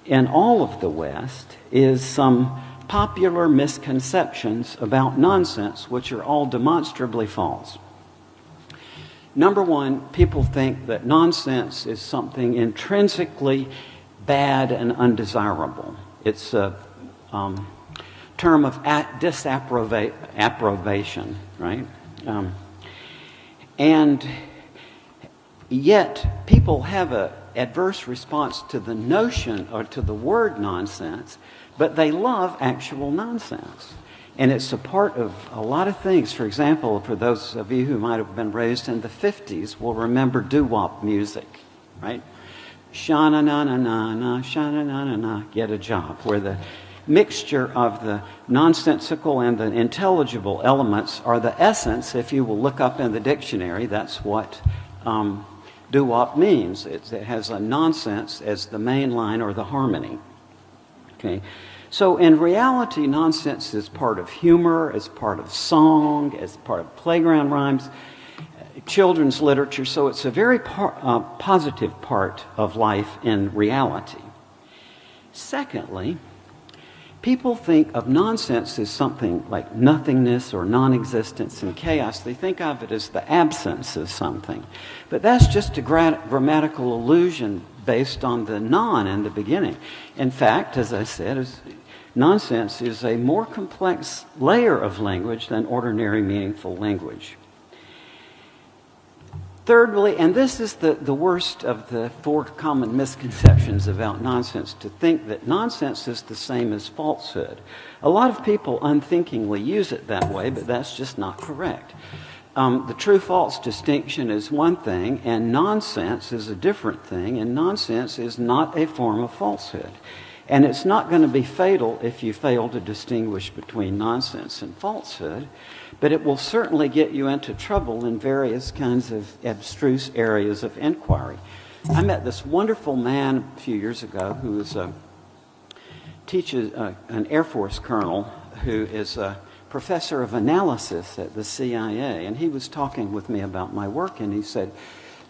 in all of the West is some popular misconceptions about nonsense, which are all demonstrably false. Number one, people think that nonsense is something intrinsically bad and undesirable. It's a term of disapprobation, right? And yet, people have an adverse response to the notion or to the word nonsense, but they love actual nonsense. And it's a part of a lot of things. For example, for those of you who might have been raised in the 50s will remember doo-wop music, right? Sha-na-na-na-na-na, sha-na-na-na-na, get a job, where the mixture of the nonsensical and the intelligible elements are the essence. If you will look up in the dictionary, that's what doo-wop means. It has a nonsense as the main line or the harmony. Okay, so in reality, nonsense is part of humor, it's part of song, it's part of playground rhymes, children's literature. So it's a very positive part of life in reality. Secondly, people think of nonsense as something like nothingness or non-existence and chaos. They think of it as the absence of something. But that's just a grammatical illusion based on the non in the beginning. In fact, as I said, nonsense is a more complex layer of language than ordinary meaningful language. Thirdly, and this is the worst of the four common misconceptions about nonsense, to think that nonsense is the same as falsehood. A lot of people unthinkingly use it that way, but that's just not correct. The true-false distinction is one thing, and nonsense is a different thing, and nonsense is not a form of falsehood. And it's not going to be fatal if you fail to distinguish between nonsense and falsehood, but it will certainly get you into trouble in various kinds of abstruse areas of inquiry. I met this wonderful man a few years ago who teaches an Air Force colonel who is a professor of analysis at the CIA, and he was talking with me about my work, and he said,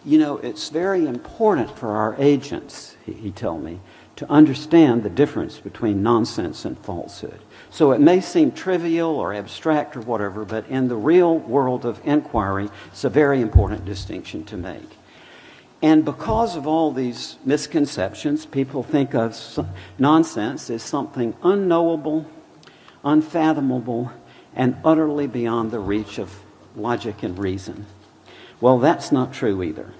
you know, it's very important for our agents, he told me, to understand the difference between nonsense and falsehood. So it may seem trivial or abstract or whatever, but in the real world of inquiry, it's a very important distinction to make. And because of all these misconceptions, people think of nonsense as something unknowable, unfathomable, and utterly beyond the reach of logic and reason. Well, that's not true either,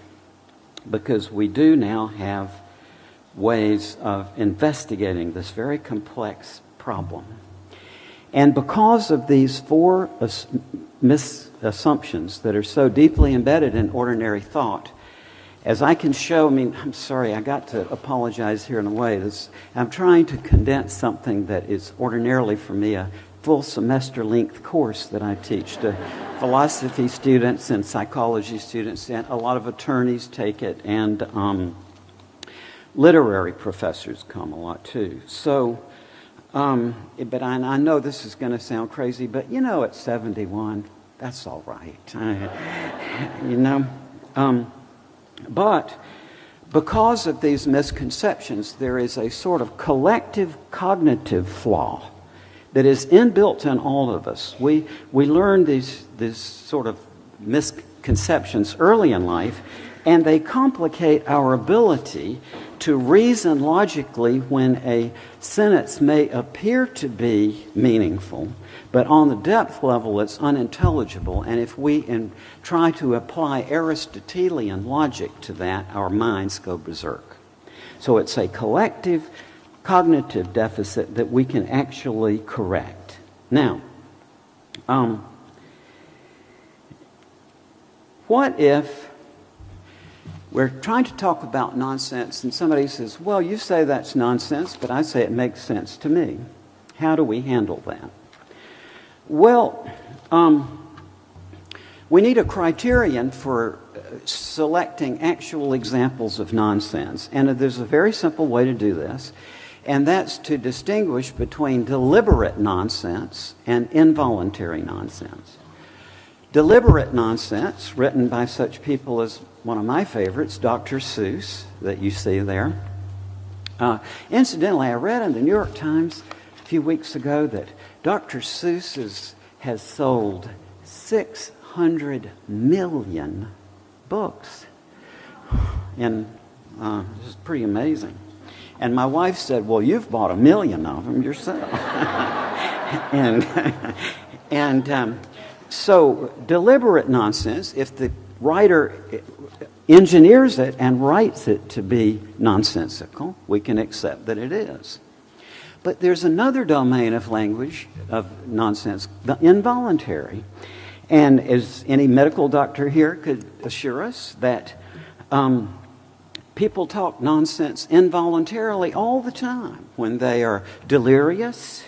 because we do now have ways of investigating this very complex problem. And because of these four misassumptions that are so deeply embedded in ordinary thought, as I can show, I'm sorry, I got to apologize here in a way. I'm trying to condense something that is ordinarily for me a full semester length course that I teach to philosophy students and psychology students, and a lot of attorneys take it, and literary professors come a lot too. So, but I know this is going to sound crazy, but you know, at 71, that's all right. You know? But because of these misconceptions, there is a sort of collective cognitive flaw that is inbuilt in all of us. We learn these sort of misconceptions early in life, and they complicate our ability to reason logically when a sentence may appear to be meaningful, but on the depth level it's unintelligible. And if we try to apply Aristotelian logic to that, our minds go berserk. So it's a collective cognitive deficit that we can actually correct. Now, what if we're trying to talk about nonsense and somebody says, well, you say that's nonsense, but I say it makes sense to me. How do we handle that? Well, we need a criterion for selecting actual examples of nonsense. And there's a very simple way to do this, and that's to distinguish between deliberate nonsense and involuntary nonsense. Deliberate nonsense, written by such people as one of my favorites, Dr. Seuss, that you see there, Incidentally, I read in the New York Times a few weeks ago that Dr. Seuss has sold 600 million books. And this is pretty amazing. And my wife said, well, you've bought 1 million of them yourself. and so deliberate nonsense, if the writer engineers it and writes it to be nonsensical, we can accept that it is. But there's another domain of language, of nonsense, the involuntary. And as any medical doctor here could assure us, that people talk nonsense involuntarily all the time when they are delirious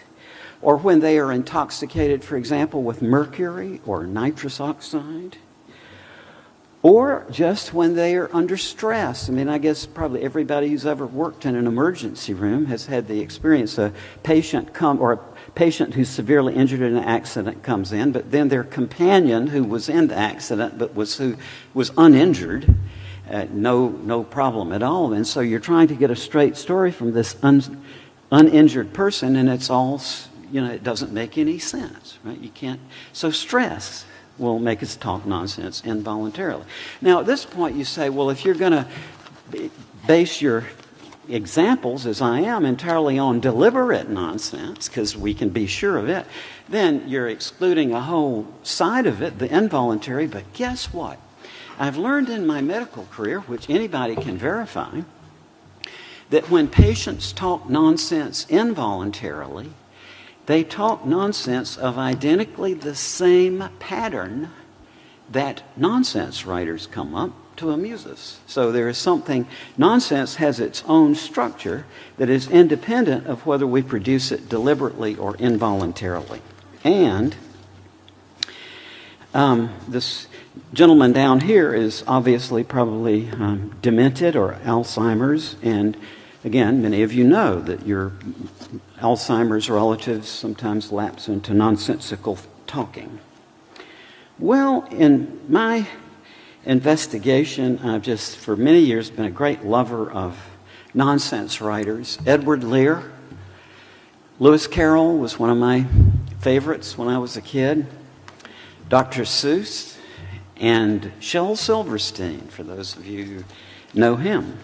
or when they are intoxicated, for example, with mercury or nitrous oxide, or just when they are under stress. I mean, I guess probably everybody who's ever worked in an emergency room has had the experience a patient who's severely injured in an accident comes in, but then their companion who was in the accident but was uninjured, no problem at all. And so you're trying to get a straight story from this uninjured person, and it's all, it doesn't make any sense, right? You can't. So stress will make us talk nonsense involuntarily. Now, at this point, you say, well, if you're going to base your examples, as I am, entirely on deliberate nonsense, because we can be sure of it, then you're excluding a whole side of it, the involuntary. But guess what? I've learned in my medical career, which anybody can verify, that when patients talk nonsense involuntarily, they talk nonsense of identically the same pattern that nonsense writers come up to amuse us. So there is something, nonsense has its own structure that is independent of whether we produce it deliberately or involuntarily. And this gentleman down here is obviously probably demented or Alzheimer's, and again, many of you know that your Alzheimer's relatives sometimes lapse into nonsensical talking. Well, in my investigation, I've just for many years been a great lover of nonsense writers. Edward Lear, Lewis Carroll was one of my favorites when I was a kid. Dr. Seuss and Shel Silverstein, for those of you who know him.